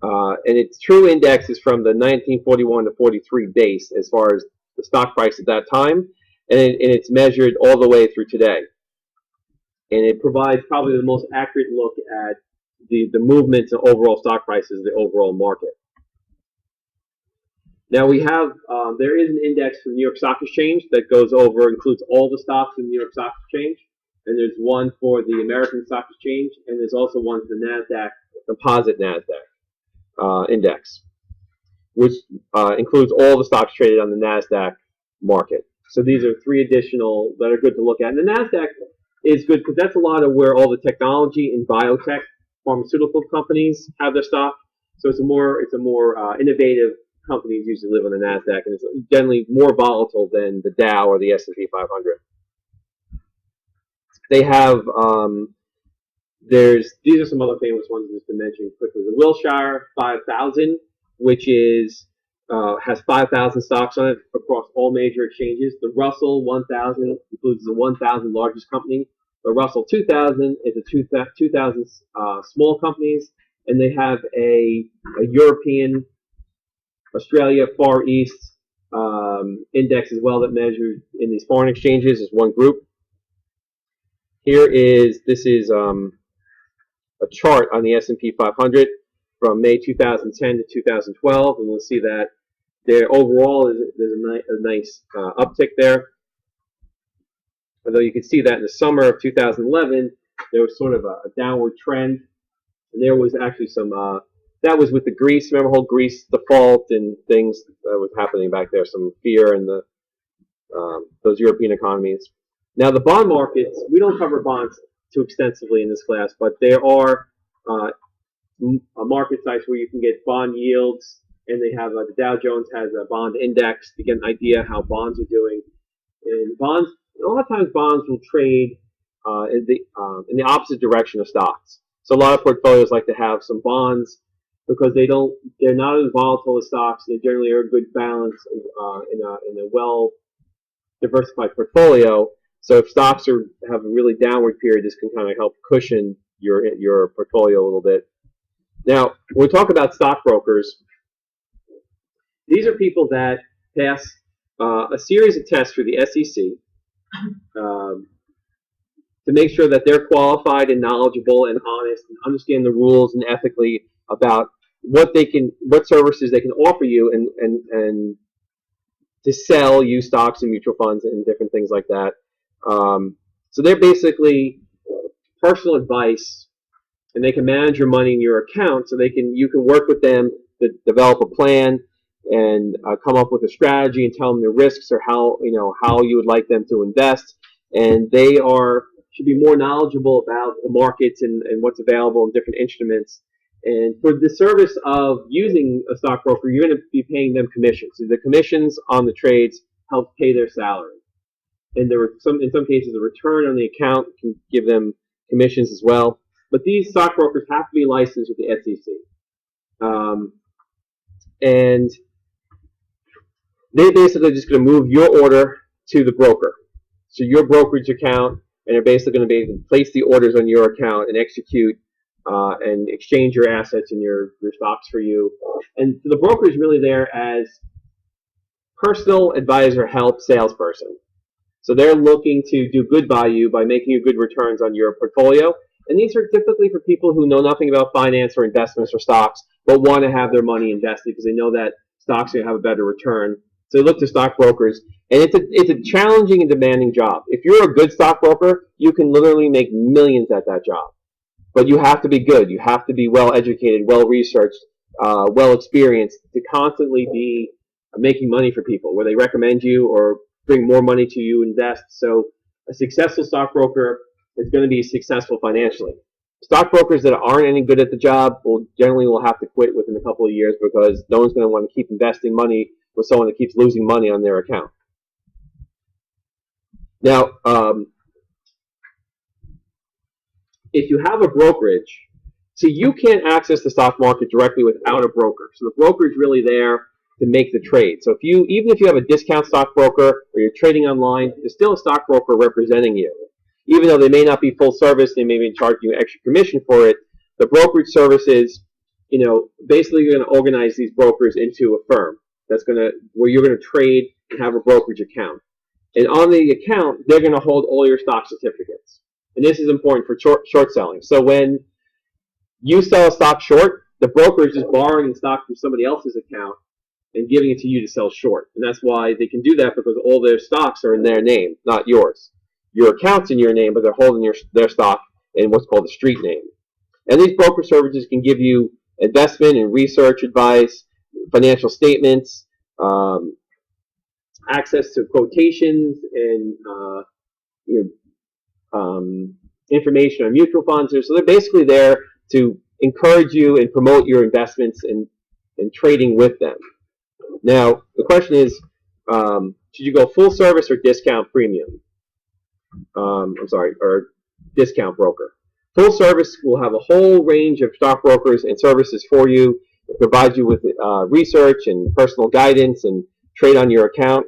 And its true index is from the 1941 to 43 base as far as the stock price at that time, and it's measured all the way through today. And it provides probably the most accurate look at the movements of overall stock prices of the overall market. Now we have, there is an index for the New York Stock Exchange that includes all the stocks in the New York Stock Exchange, and there's one for the American Stock Exchange, and there's also one for the NASDAQ, composite NASDAQ index, which includes all the stocks traded on the NASDAQ market. So these are three additional that are good to look at. And the NASDAQ is good because that's a lot of where all the technology and biotech pharmaceutical companies have their stock. So it's a more innovative companies usually live on the NASDAQ, and it's generally more volatile than the Dow or the S&P 500. They have, these are some other famous ones just to mention quickly. The Wilshire 5000, which is has 5,000 stocks on it across all major exchanges. The Russell 1000 includes the 1,000 largest companies. The Russell 2000 is the 2,000 small companies, and they have a European, Australia, Far East index as well that measures in these foreign exchanges as one group. This is a chart on the S&P 500 from May 2010 to 2012, and we'll see that there overall there's a nice uptick there. Although you can see that in the summer of 2011, there was sort of a downward trend, and there was actually some, that was with the Greece, remember whole Greece default and things that was happening back there, some fear in those European economies. Now the bond markets, we don't cover bonds too extensively in this class, but there are market sites where you can get bond yields, and they have, the Dow Jones has a bond index to get an idea how bonds are doing. And bonds, a lot of times bonds will trade in the opposite direction of stocks. So a lot of portfolios like to have some bonds because they're not as volatile as stocks. They generally are a good balance in a well diversified portfolio. So if stocks have a really downward period, this can kind of help cushion your portfolio a little bit. Now, when we talk about stockbrokers, these are people that pass a series of tests through the SEC to make sure that they're qualified and knowledgeable and honest and understand the rules and ethically about what services they can offer you and to sell you stocks and mutual funds and different things like that. So they're basically personal advice, and they can manage your money in your account. So you can work with them to develop a plan and come up with a strategy and tell them the risks or how you would like them to invest. And they should be more knowledgeable about the markets and what's available in different instruments. And for the service of using a stockbroker, you're going to be paying them commissions. So the commissions on the trades help pay their salary. And in some cases, a return on the account can give them commissions as well. But these stockbrokers have to be licensed with the SEC. And they're basically just going to move your order to the broker. So your brokerage account, and they're basically going to be able to place the orders on your account and execute and exchange your assets and your stocks for you. And the broker is really there as personal advisor, help, salesperson. So they're looking to do good by you by making you good returns on your portfolio. And these are typically for people who know nothing about finance or investments or stocks, but want to have their money invested because they know that stocks are going to have a better return. So they look to stockbrokers, and it's a challenging and demanding job. If you're a good stockbroker, you can literally make millions at that job. But you have to be good. You have to be well educated, well researched, well experienced to constantly be making money for people, where they recommend you or bring more money to you, invest. So a successful stockbroker is going to be successful financially. Stockbrokers that aren't any good at the job will generally have to quit within a couple of years because no one's going to want to keep investing money with someone that keeps losing money on their account. Now, if you have a brokerage, so you can't access the stock market directly without a broker. So the broker is really there to make the trade. So even if you have a discount stockbroker or you're trading online, there's still a stockbroker representing you. Even though they may not be full service, they may be charging you extra commission for it. The brokerage services, basically you're going to organize these brokers into a firm where you're going to trade and have a brokerage account. And on the account, they're going to hold all your stock certificates. And this is important for short selling. So when you sell a stock short, the broker is just borrowing stock from somebody else's account and giving it to you to sell short. And that's why they can do that, because all their stocks are in their name, not yours. Your account's in your name, but they're holding their stock in what's called the street name. And these broker services can give you investment and research advice, financial statements, access to quotations, and information on mutual funds. So they're basically there to encourage you and promote your investments and trading with them. Now, the question is, should you go full service or discount premium? Or discount broker. Full service will have a whole range of stockbrokers and services for you. It provides you with research and personal guidance and trade on your account.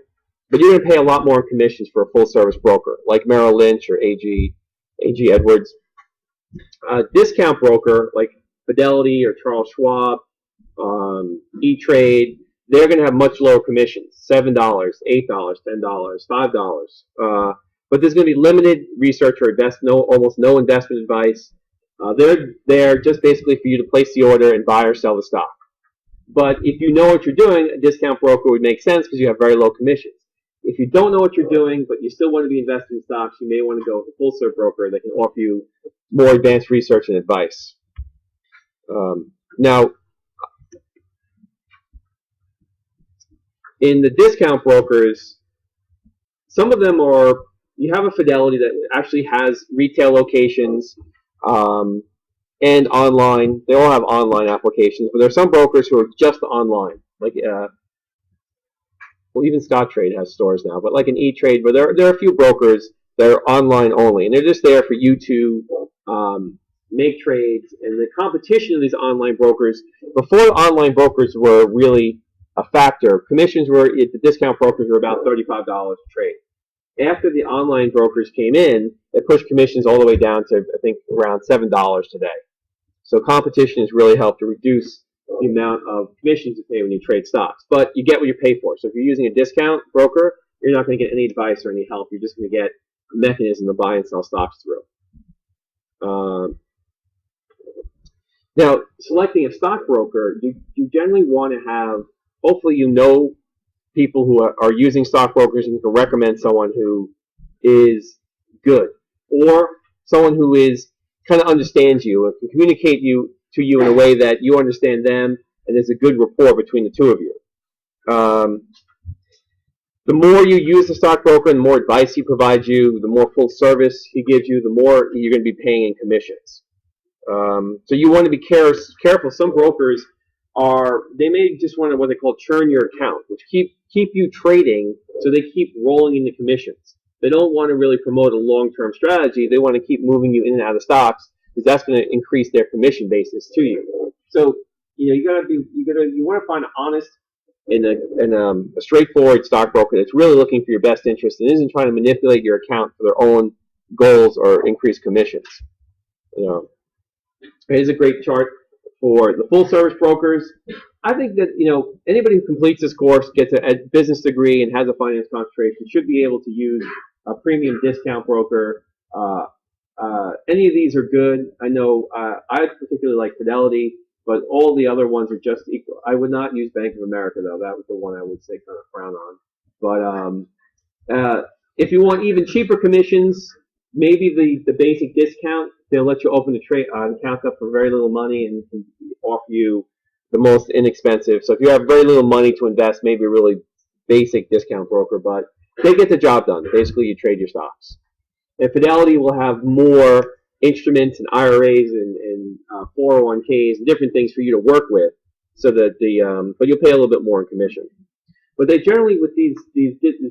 But you're going to pay a lot more in commissions for a full service broker, like Merrill Lynch or AG Edwards. Discount broker like Fidelity or Charles Schwab, E-Trade, they're going to have much lower commissions, $7, $8, $10, $5. But there's going to be limited research or almost no investment advice. They're there just basically for you to place the order and buy or sell the stock. But if you know what you're doing, a discount broker would make sense because you have very low commissions. If you don't know what you're doing, but you still want to be investing in stocks, you may want to go with a full-service broker that can offer you more advanced research and advice. Now, in the discount brokers, some of them are, you have a Fidelity that actually has retail locations and online. They all have online applications, but there are some brokers who are just online, like well, even Scottrade has stores now, but like an E-Trade, but there are a few brokers that are online only, and they're just there for you to make trades. And the competition of these online brokers, before online brokers were really a factor, commissions were, the discount brokers were about $35 a trade. After the online brokers came in, they pushed commissions all the way down to, I think, around $7 today. So competition has really helped to reduce the amount of commissions you pay when you trade stocks. But you get what you pay for. So if you're using a discount broker, you're not going to get any advice or any help. You're just going to get a mechanism to buy and sell stocks through. Now, selecting a stockbroker, you generally want to have, hopefully you know people who are using stockbrokers and you can recommend someone who is good, or someone who is kind of understands you and can communicate to you in a way that you understand them and there's a good rapport between the two of you. The more you use the stockbroker and the more advice he provides you, the more full service he gives you, the more you're going to be paying in commissions. So you want to be careful. Some brokers they may just want to what they call churn your account, which keep you trading, so they keep rolling into commissions. They don't want to really promote a long-term strategy. They want to keep moving you in and out of stocks because that's going to increase their commission basis to you. So you want to find an honest and a straightforward stockbroker that's really looking for your best interest and isn't trying to manipulate your account for their own goals or increase commissions. Here's a great chart for the full-service brokers. I think that anybody who completes this course, gets a business degree, and has a finance concentration should be able to use a premium discount broker. Any of these are good. I know I particularly like Fidelity, but all the other ones are just equal. I would not use Bank of America, though. That was the one I would say kind of frown on. But if you want even cheaper commissions, maybe the basic discount, they'll let you open an account up for very little money and can offer you the most inexpensive. So if you have very little money to invest, maybe a really basic discount broker, but they get the job done. Basically, you trade your stocks. And Fidelity will have more instruments and IRAs and 401ks and different things for you to work with, so that but you'll pay a little bit more in commission. But they generally, with these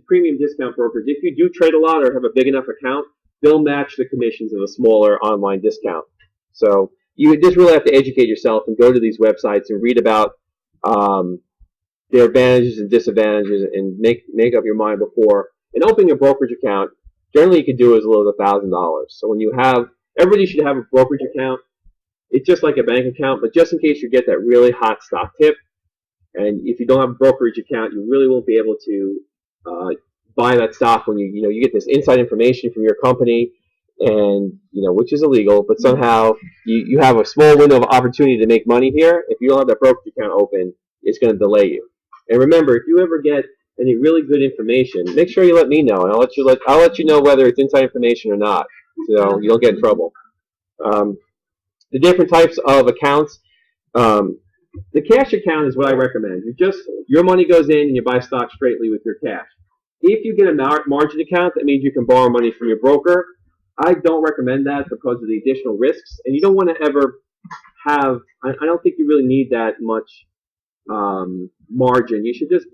premium discount brokers, if you do trade a lot or have a big enough account, they'll match the commissions of a smaller online discount. So you just really have to educate yourself and go to these websites and read about their advantages and disadvantages and make up your mind before. And opening a brokerage account, generally you can do as little as $1,000. So when you have, everybody should have a brokerage account. It's just like a bank account, but just in case you get that really hot stock tip, and if you don't have a brokerage account, you really won't be able to buy that stock when you get this inside information from your company, and which is illegal. But somehow you have a small window of opportunity to make money here. If you don't have that brokerage account open, it's going to delay you. And remember, if you ever get any really good information, make sure you let me know, and I'll let you know whether it's inside information or not, so you don't get in trouble. The different types of accounts. The cash account is what I recommend. Your money goes in and you buy stock straightly with your cash. If you get a margin account, that means you can borrow money from your broker. I don't recommend that because of the additional risks, and you don't want to ever have. I don't think you really need that much margin. You should just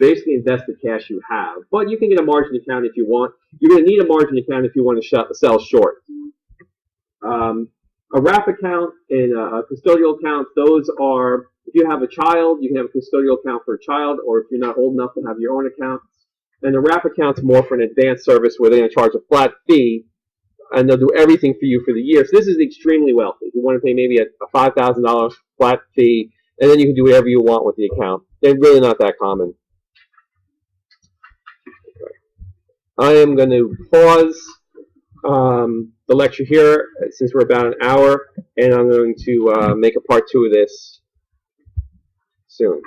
basically invest the cash you have. But you can get a margin account if you want. You're going to need a margin account if you want to sell short. A wrap account and a custodial account, those are, if you have a child, you can have a custodial account for a child, or if you're not old enough to have your own account. And the wrap account's more for an advanced service where they're going to charge a flat fee, and they'll do everything for you for the year. So this is extremely wealthy. You want to pay maybe a $5,000 flat fee, and then you can do whatever you want with the account. They're really not that common. I am going to pause the lecture here since we're about an hour, and I'm going to make a part 2 of this soon.